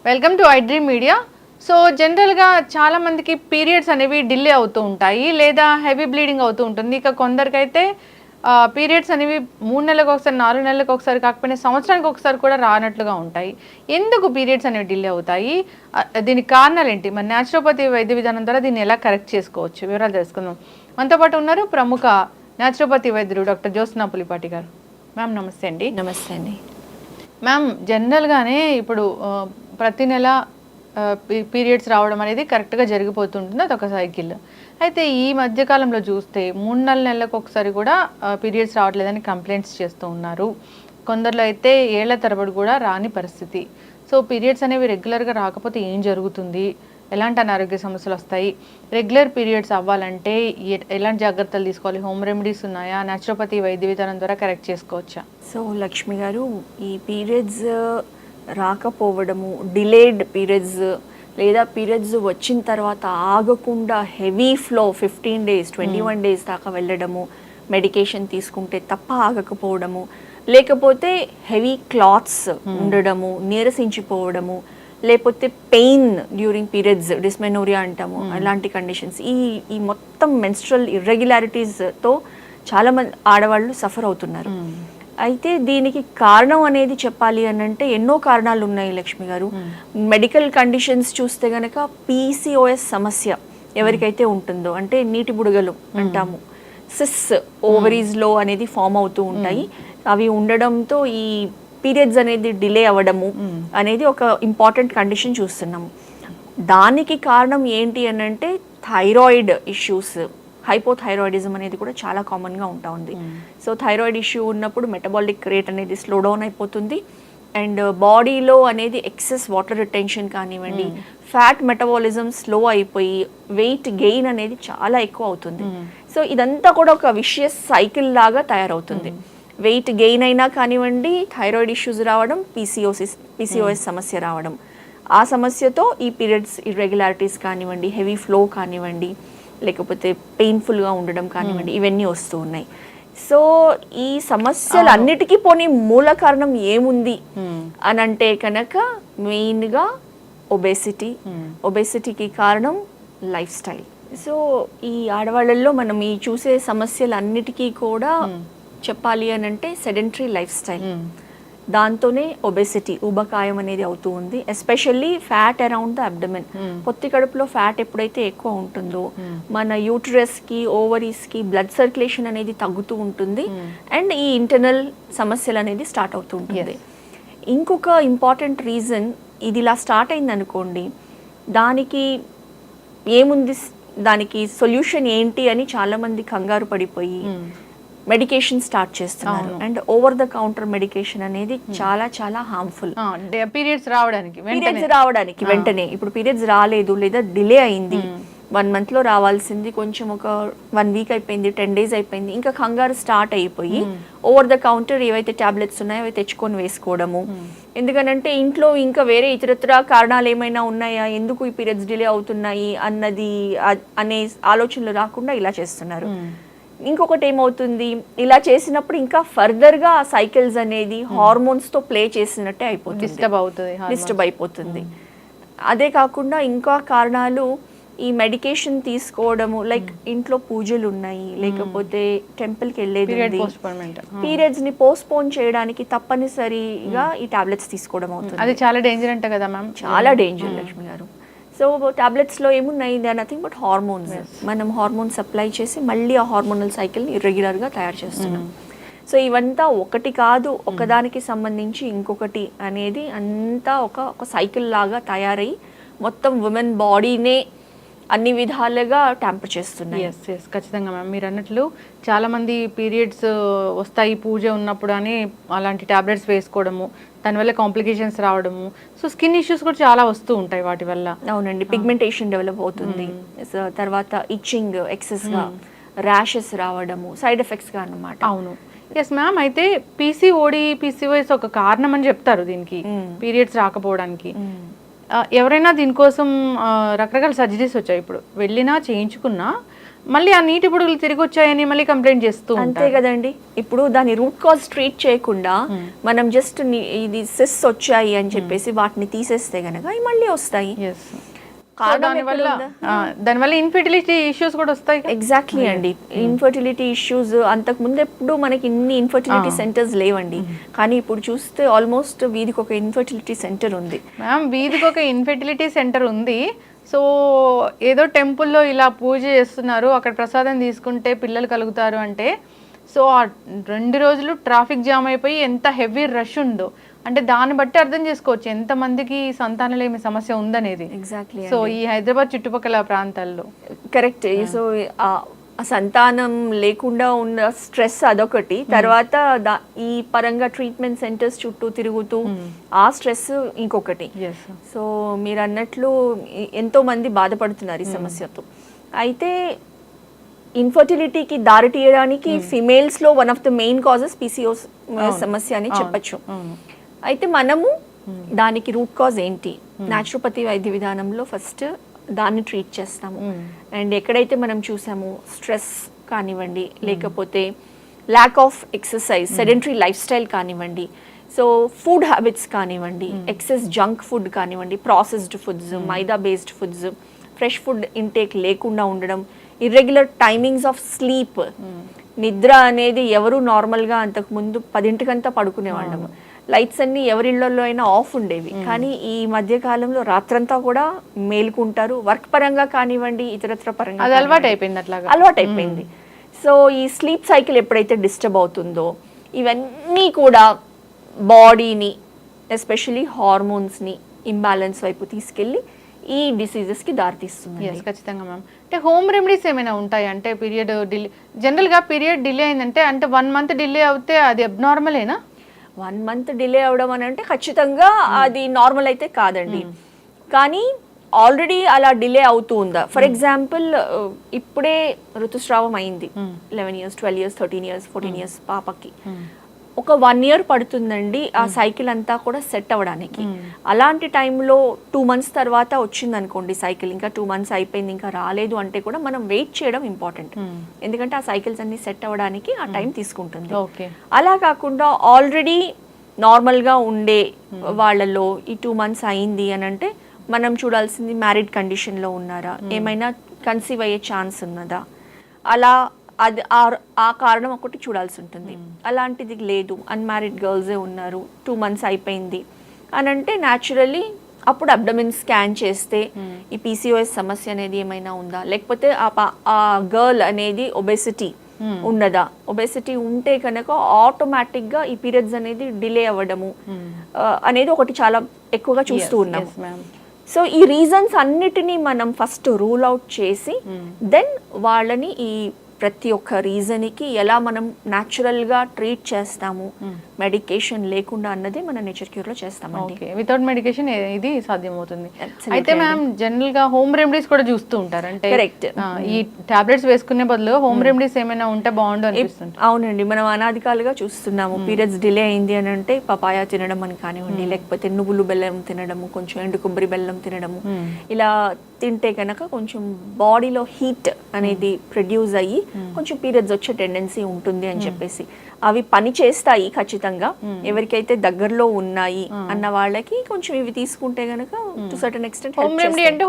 Welcome to iDream media. So జనరల్గా చాలా మందికి పీరియడ్స్ అనేవి డిలే అవుతూ ఉంటాయి, లేదా హెవీ బ్లీడింగ్ అవుతూ ఉంటుంది. ఇక కొందరికైతే పీరియడ్స్ అనేవి 3 నెలలకు ఒకసారి, 4 నెలలకు ఒకసారి కాకపోయినా సంవత్సరానికి ఒకసారి కూడా రానట్లుగా ఉంటాయి. ఎందుకు పీరియడ్స్ అనేవి డిలే అవుతాయి? దీనికి కారణాలు ఏంటి? మరి న్యాచురోపతి వైద్య విధానం ద్వారా దీన్ని ఎలా కరెక్ట్ చేసుకోవచ్చు? వివరాలు తెలుసుకుందాం. మనతో పాటు ఉన్నారు ప్రముఖ న్యాచురోపతి వైద్యులు డాక్టర్ జ్యోత్స్నా పులిపాటి గారు. మ్యామ్ నమస్తే అండి. నమస్తే అండి. మ్యామ్, జనరల్గానే ఇప్పుడు ప్రతి నెల పీరియడ్స్ రావడం అనేది కరెక్ట్గా జరిగిపోతుంటుంది, అదొక సైకిల్. అయితే ఈ మధ్యకాలంలో చూస్తే 3-4 నెలలకు ఒకసారి కూడా పీరియడ్స్ రావట్లేదని కంప్లైంట్స్ చేస్తూ ఉన్నారు. కొందరిలో అయితే ఏళ్ల తరబడి కూడా రాని పరిస్థితి. సో పీరియడ్స్ అనేవి రెగ్యులర్గా రాకపోతే ఏం జరుగుతుంది? ఎలాంటి అనారోగ్య సమస్యలు వస్తాయి? రెగ్యులర్ పీరియడ్స్ అవ్వాలంటే ఎలాంటి జాగ్రత్తలు తీసుకోవాలి? హోమ్ రెమెడీస్ ఉన్నాయా? న్యాచురోపతి వైద్య విధానం ద్వారా కరెక్ట్ చేసుకోవచ్చా? సో లక్ష్మి గారు, ఈ పీరియడ్స్ రాకపోవడము, డిలేడ్ పీరియడ్స్ లేదా పీరియడ్స్ వచ్చిన తర్వాత ఆగకుండా హెవీ ఫ్లో 15 days 21 days దాకా వెళ్ళడము, మెడికేషన్ తీసుకుంటే తప్ప ఆగకపోవడము, లేకపోతే హెవీ క్లాత్స్ ఉండడము, నీరసించిపోవడము, లేకపోతే పెయిన్ డ్యూరింగ్ పీరియడ్స్, డిస్మెనోరియా అంటాము, అలాంటి కండిషన్స్, ఈ మొత్తం మెన్స్ట్రల్ ఇర్రెగ్యులారిటీస్తో చాలామంది ఆడవాళ్ళు సఫర్ అవుతున్నారు. అయితే దీనికి కారణం అనేది చెప్పాలి అని అంటే ఎన్నో కారణాలు ఉన్నాయి లక్ష్మి గారు. మెడికల్ కండిషన్స్ చూస్తే గనక PCOS సమస్య ఎవరికైతే ఉంటుందో, అంటే నీటి బుడగలు అంటాము, సిస్ ఓవరీస్లో అనేది ఫామ్ అవుతూ ఉంటాయి. అవి ఉండడంతో ఈ పీరియడ్స్ అనేది డిలే అవ్వడము అనేది ఒక ఇంపార్టెంట్ కండిషన్ చూస్తున్నాము. దానికి కారణం ఏంటి అని అంటే థైరాయిడ్ ఇష్యూస్, హైపోథైరాయిడిజం అనేది కూడా చాలా కామన్గా ఉంటా ఉంది. సో థైరాయిడ్ ఇష్యూ ఉన్నప్పుడు మెటబాలిక్ రేట్ అనేది స్లో డౌన్ అయిపోతుంది, అండ్ బాడీలో అనేది ఎక్సెస్ వాటర్ రిటెన్షన్ కానివ్వండి, ఫ్యాట్ మెటబాలిజం స్లో అయిపోయి వెయిట్ గెయిన్ అనేది చాలా ఎక్కువ అవుతుంది. సో ఇదంతా కూడా ఒక విషియస్ సైకిల్ లాగా తయారవుతుంది. వెయిట్ గెయిన్ అయినా కానివ్వండి, థైరాయిడ్ ఇష్యూస్ రావడం, PCOS సమస్య రావడం, ఆ సమస్యతో ఈ పీరియడ్స్ ఇర్రెగ్యులారిటీస్ కానివ్వండి, హెవీ ఫ్లో కానివ్వండి, లేకపోతే పెయిన్ఫుల్గా ఉండడం కానివ్వండి, ఇవన్నీ వస్తూ ఉన్నాయి. సో ఈ సమస్యలన్నిటికీ పోనీ మూల కారణం ఏముంది అని అంటే కనుక మెయిన్గా ఒబేసిటీకి కారణం లైఫ్ స్టైల్. సో ఈ ఆడవాళ్ళల్లో మనం ఈ చూసే సమస్యలన్నిటికీ కూడా చెప్పాలి అని అంటే సెడెంటరీ లైఫ్ స్టైల్, దాంతోనే ఒబెసిటీ, ఊబకాయం అనేది అవుతూ ఉంది. Especially fat around the abdomen, పొత్తి కడుపులో ఫ్యాట్ ఎప్పుడైతే ఎక్కువ ఉంటుందో మన యూటరస్కి, ఓవరీస్కి బ్లడ్ సర్క్యులేషన్ అనేది తగ్గుతూ ఉంటుంది, అండ్ ఈ ఇంటర్నల్ సమస్యలు అనేది స్టార్ట్ అవుతూ ఉంటుంది. ఇంకొక ఇంపార్టెంట్ రీజన్, ఇది ఇలా స్టార్ట్ అయింది అనుకోండి, దానికి ఏముంది, దానికి సొల్యూషన్ ఏంటి అని చాలామంది కంగారు పడిపోయి మెడికేషన్ స్టార్ట్ చేస్తున్నారు. And over the counter medication అనేది చాలా చాలా హార్మ్ఫుల్. పీరియడ్స్ రావడానికి వెంటనే ఇప్పుడు పీరియడ్స్ రాలేదు లేదా డిలే అయింది, 1 month లో రావాల్సింది కొంచెం ఒక 1 week అయిపోయింది, 10 days అయిపోయింది, ఇంకా కంగారు స్టార్ట్ అయిపోయి ఓవర్ ద కౌంటర్ ఏవైతే టాబ్లెట్స్ ఉన్నాయో అవి తెచ్చుకొని వేసుకోవడము. ఎందుకనంటే ఇంట్లో ఇంకా వేరే ఇతరత్ర కారణాలు ఏమైనా ఉన్నాయా, ఎందుకు ఈ పీరియడ్స్ డిలే అవుతున్నాయి అనే ఆలోచనలు రాకుండా ఇలా చేస్తున్నారు. ఇంకొకటి ఏమవుతుంది, ఇలా చేసినప్పుడు ఇంకా ఫర్దర్గా సైకిల్స్ అనేది హార్మోన్స్తో ప్లే చేసినట్టే అయిపోతుంది, డిస్టర్బ్ అయిపోతుంది. అదే కాకుండా ఇంకా కారణాలు ఈ మెడికేషన్ తీసుకోవడము, లైక్ ఇంట్లో పూజలు ఉన్నాయి, లేకపోతే టెంపుల్కి వెళ్ళేది, పీరియడ్స్ ని పోస్ట్పోన్ చేయడానికి తప్పనిసరిగా ఈ టాబ్లెట్స్ తీసుకోవడం అవుతుంది. అది చాలా డేంజర్ అంట కదా మ్యామ్? చాలా డేంజర్ లక్ష్మి గారు. సో టాబ్లెట్స్లో ఏమున్నాయి, they are nothing but hormones. మనం హార్మోన్స్ సప్లై చేసి మళ్ళీ ఆ హార్మోనల్ సైకిల్ని ఇర్రెగ్యులర్గా తయారు చేస్తున్నాం. సో ఇవంతా ఒకటి కాదు, ఒకదానికి సంబంధించి ఇంకొకటి అనేది అంతా ఒక సైకిల్ లాగా తయారై మొత్తం ఉమెన్ బాడీనే అన్ని విధాలుగా ట్యాంపర్ చేస్తున్నాయి. ఎస్ ఖచ్చితంగా మ్యామ్, మీరు అన్నట్లు చాలామంది పీరియడ్స్ వస్తాయి పూజ ఉన్నప్పుడు అని అలాంటి టాబ్లెట్స్ వేసుకోవడము, దానివల్ల కాంప్లికేషన్స్ రావడము, సో స్కిన్ ఇష్యూస్ కూడా చాలా వస్తూ ఉంటాయి వాటి వల్ల. అవునండి, పిగ్మెంటేషన్ డెవలప్ అవుతుంది, తర్వాత ఇచ్చింగ్, ఎక్సెస్గా ర్యాషెస్ రావడము, సైడ్ ఎఫెక్ట్స్గా అన్నమాట. అవును, ఎస్ మ్యామ్. అయితే PCOS ఒక కారణం అని చెప్తారు దీనికి, పీరియడ్స్ రాకపోవడానికి. ఎవరైనా దీనికోసం రకరకాల సర్జరీస్ వచ్చాయి, ఇప్పుడు వెళ్ళినా చేయించుకున్నా మళ్ళీ ఆ నీటి బుడగలు తిరిగి వచ్చాయని మళ్ళీ కంప్లైంట్ చేస్తూ అంతే ఉంటారు. కదండి. ఇప్పుడు దాని రూట్ కాజ్ ట్రీట్ చేయకుండా మనం జస్ట్ ఇది సిస్ వచ్చాయి అని చెప్పేసి వాటిని తీసేస్తే గనక అవి మళ్ళీ వస్తాయి. Yes. So దానివల్ల ఇన్ఫెర్టిలిటీ ఇష్యూస్ కూడా వస్తాయి. ఎగ్జాక్ట్లీ అండి. ఇన్ఫర్టిలిటీ ఇష్యూస్ అంతకు ముందు ఎప్పుడు మనకి ఇన్ని ఇన్ఫర్టిలిటీ సెంటర్స్ లేవండి, కానీ ఇప్పుడు చూస్తే ఆల్మోస్ట్ వీధికి ఒక ఇన్ఫర్టిలిటీ సెంటర్ ఉంది. మ్యామ్ వీధికి ఒక ఇన్ఫెర్టిలిటీ సెంటర్ ఉంది. సో ఏదో టెంపుల్లో ఇలా పూజ చేస్తున్నారు, అక్కడ ప్రసాదం తీసుకుంటే పిల్లలు కలుగుతారు అంటే, సో ఆ 2 రోజులు ట్రాఫిక్ జామ్ అయిపోయి ఎంత హెవీ రష్ ఉందో, అంటే దాన్ని బట్టి అర్థం చేసుకోవచ్చు ఎంతమందికి సంతానలేమి సమస్య ఉందనేది. ఎగ్జాక్ట్లీ. సో ఈ హైదరాబాద్ చుట్టుపక్కల ప్రాంతాల్లో కరెక్ట్. సో ఆ సంతానం లేకుండా ఉన్న స్ట్రెస్ అదొకటి, తర్వాత ఈ పరంగా ట్రీట్మెంట్ సెంటర్స్ చుట్టూ తిరుగుతూ ఆ స్ట్రెస్ ఇంకొకటి. సో మీరు అన్నట్లు ఎంతో మంది బాధపడుతున్నారు ఈ సమస్యతో. అయితే ఇన్ఫర్టిలిటీకి దారి తీయడానికి ఫిమేల్స్ లో one of the main causes PCOS సమస్య అని చెప్పచ్చు. అయితే మనము దానికి రూట్ కాజ్ ఏంటి, న్యాచురోపతి వైద్య విధానంలో ఫస్ట్ దాన్ని ట్రీట్ చేస్తాము. అండ్ ఎక్కడైతే మనం చూసామో స్ట్రెస్ కానివ్వండి, లేకపోతే lack of exercise, sedentary lifestyle కానివ్వండి, సో ఫుడ్ హ్యాబిట్స్ కానివ్వండి, ఎక్సెస్ జంక్ ఫుడ్ కానివ్వండి, processed foods, maida based foods, fresh food intake లేకుండా ఉండడం, ఇర్రెగ్యులర్ టైమింగ్స్ ఆఫ్ స్లీప్, నిద్ర అనేది ఎవరు నార్మల్గా అంతకుముందు 10 పడుకునేవాళ్ళము, లైట్స్ అన్ని ఎవరిళ్లలో అయినా ఆఫ్ ఉండేవి, కానీ ఈ మధ్య కాలంలో రాత్రంతా కూడా మేలుకుంటారు. వర్క్ పరంగా కానివ్వండి, ఇతరత్ర పరంగా అలవాటు అయిపోయింది. సో ఈ స్లీప్ సైకిల్ ఎప్పుడైతే డిస్టర్బ్ అవుతుందో ఇవన్నీ కూడా బాడీని, ఎస్పెషల్లీ హార్మోన్స్ని ఇంబ్యాలెన్స్ వైపు తీసుకెళ్ళి ఈ డిసీజెస్కి దారితీస్తుంది. ఖచ్చితంగా మ్యామ్. అంటే హోమ్ రెమెడీస్ ఏమైనా ఉంటాయి అంటే పీరియడ్ డిలే, జనరల్గా పీరియడ్ డిలే అయిందంటే అంటే 1 month డిలే అవుతే అది అబ్నార్మలేనా? 1 month డిలే అవడం అని అంటే ఖచ్చితంగా అది నార్మల్ అయితే కాదండి, కానీ ఆల్రెడీ అలా డిలే అవుతూ ఉందా. ఫర్ ఎగ్జాంపుల్ ఇప్పుడే ఋతుస్రావం అయింది, 11 years, 12 years, 13 years, 14 years పాపకి, ఒక 1 year పడుతుందండి ఆ సైకిల్ అంతా కూడా సెట్ అవ్వడానికి. అలాంటి టైంలో 2 months తర్వాత వచ్చింది అనుకోండి సైకిల్, ఇంకా 2 months అయిపోయింది ఇంకా రాలేదు అంటే కూడా మనం వెయిట్ చేయడం ఇంపార్టెంట్, ఎందుకంటే ఆ సైకిల్స్ అన్ని సెట్ అవ్వడానికి ఆ టైం తీసుకుంటుంది. అలా కాకుండా ఆల్రెడీ నార్మల్గా ఉండే వాళ్ళలో ఈ 2 months అయింది అని అంటే మనం చూడాల్సింది మ్యారీడ్ కండిషన్లో ఉన్నారా, ఏమైనా కన్సీవ్ అయ్యే ఛాన్స్ ఉన్నదా, అలా అది ఆ కారణం ఒకటి చూడాల్సి ఉంటుంది. అలాంటిది లేదు, అన్మ్యారీడ్ గర్ల్సే ఉన్నారు, 2 months అయిపోయింది అని అంటే న్యాచురల్లీ అప్పుడు అబ్డమిన్ స్కాన్ చేస్తే ఈ పీసీఓఎస్ సమస్య అనేది ఏమైనా ఉందా, లేకపోతే ఆ గర్ల్ అనేది ఒబెసిటీ ఉన్నదా. ఒబెసిటీ ఉంటే కనుక ఆటోమేటిక్గా ఈ పీరియడ్స్ అనేది డిలే అవ్వడము అనేది ఒకటి చాలా ఎక్కువగా చూస్తూ ఉన్నాము. సో ఈ రీజన్స్ అన్నిటినీ మనం ఫస్ట్ రూల్ అవుట్ చేసి దెన్ వాళ్ళని ఈ ప్రతి ఒక్క రీజన్కి ఎలా మనం న్యాచురల్గా ట్రీట్ చేస్తాము, మెడికేషన్ లేకుండా అన్నది మన నేచర్ క్యూర్లో చేస్తామండి. వితౌట్ మెడికేషన్ ఇది సాధ్యమవుతుంది. అయితే మ్యామ్ జనరల్గా హోమ్ రెమెడీస్ కూడా చూస్తూ ఉంటారు, అంటే కరెక్ట్, ఈ టాబ్లెట్స్ వేసుకునే బదులు హోమ్ రెమెడీస్ ఏమైనా ఉంటే బాగుండు అనిపిస్తుంది. అవునండి, మనం అనాదికాలుగా చూస్తున్నాము. పీరియడ్స్ డిలే అయింది అని అంటే పపాయ తినడం అని కానివ్వండి, లేకపోతే నువ్వులు బెల్లం తినడము, కొంచెం ఎండు కొబ్బరి బెల్లం తినడము, ఇలా తింటే కనుక కొంచెం బాడీలో హీట్ అనేది ప్రొడ్యూస్ అయ్యి కొంచెం పీరియడ్స్ వచ్చే టెండెన్సీ ఉంటుంది అని చెప్పేసి అవి పని చేస్తాయి ఖచ్చితంగా. ఎవరికైతే దగ్గరలో ఉన్నాయి అన్న వాళ్ళకి కొంచెం ఇవి తీసుకుంటే గనక to certain extent home remedy అంటే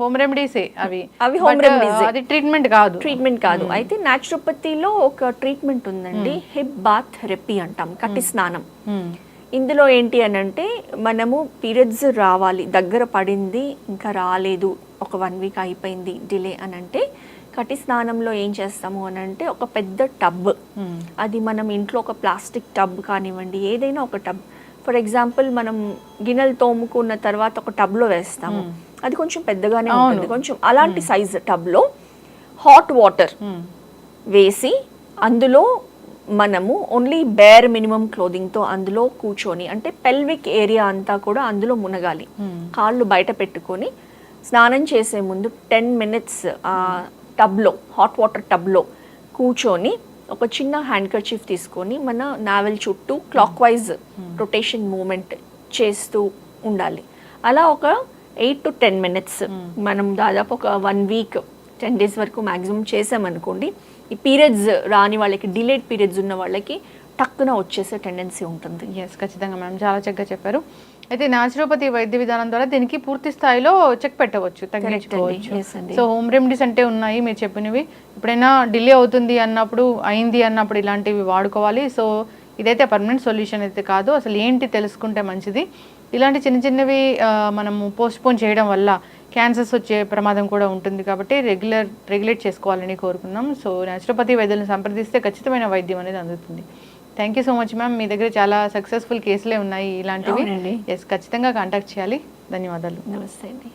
హోమ్ రెమెడీసే అవి హోమ్ రెమెడీస్, అది ట్రీట్మెంట్ కాదు. అయితే న్యాచురోపతిలో ఒక ట్రీట్మెంట్ ఉందండి, హిప్ బాత్ థెరపీ అంటాం, కట్టి స్నానం. ఇందులో ఏంటి అని అంటే మనము పీరియడ్స్ రావాలి, దగ్గర పడింది ఇంకా రాలేదు, ఒక 1 week అయిపోయింది డిలే అని అంటే కట్టి స్నానంలో ఏం చేస్తాము అని అంటే ఒక పెద్ద టబ్, అది మనం ఇంట్లో ఒక ప్లాస్టిక్ టబ్ కానివ్వండి, ఏదైనా ఒక టబ్, ఫర్ ఎగ్జాంపుల్ మనం గిన్నెలు తోముకున్న తర్వాత ఒక టబ్లో వేస్తాము, అది కొంచెం పెద్దగానే ఉంటుంది, కొంచెం అలాంటి సైజ్ టబ్లో హాట్ వాటర్ వేసి అందులో మనము ఓన్లీ బేర్ మినిమం క్లోదింగ్తో అందులో కూర్చొని, అంటే పెల్విక్ ఏరియా అంతా కూడా అందులో మునగాలి, కాళ్ళు బయట పెట్టుకొని స్నానం చేసే ముందు 10 minutes ఆ టబ్లో, హాట్ వాటర్ టబ్లో కూర్చొని ఒక చిన్న హ్యాండ్ కర్చీఫ్ తీసుకొని మన నావెల్ చుట్టూ క్లాక్ వైజ్ రొటేషన్ మూమెంట్ చేస్తూ ఉండాలి. అలా ఒక 8 to 10 minutes మనం దాదాపు ఒక 1 week 10 డేస్ వరకు మ్యాక్సిమం చేసామనుకోండి, ఈ పీరియడ్స్ రాని వాళ్ళకి, డిలేడ్ పీరియడ్స్ ఉన్న వాళ్ళకి టక్కున వచ్చేసే టెండెన్సీ ఉంటుంది. ఎస్, ఖచ్చితంగా మేడం, చాలా చక్కగా చెప్పారు. అయితే న్యాచురోపతి వైద్య విధానం ద్వారా దీనికి పూర్తి స్థాయిలో చెక్ పెట్టవచ్చు, తగ్గించుకోవచ్చు. Yes అండి. సో హోమ్ రెమెడీస్ అంటే ఉన్నాయి మీరు చెప్పినవి. ఎప్పుడైనా డిలే అవుతుంది అన్నప్పుడు, అయింది అన్నప్పుడు ఇలాంటివి వాడుకోవాలి. సో ఇదైతే పర్మనెంట్ సొల్యూషన్ అయితే కాదు. అసలు ఏంటి తెలుసుకుంటే మంచిది. ఇలాంటి చిన్న చిన్నవి మనము పోస్ట్పోన్ చేయడం వల్ల క్యాన్సర్స్ వచ్చే ప్రమాదం కూడా ఉంటుంది. కాబట్టి రెగ్యులేట్ చేసుకోవాలని కోరుకున్నాం. సో న్యాచురోపతి వైద్యులను సంప్రదిస్తే ఖచ్చితమైన వైద్యం అనేది అందుతుంది. Thank you so much ma'am. మీ దగ్గర చాలా సక్సెస్ఫుల్ కేసులే ఉన్నాయి ఇలాంటివి. అవునండి. ఎస్, ఖచ్చితంగా కాంటాక్ట్ చేయాలి. ధన్యవాదాలు. నమస్తే అండి.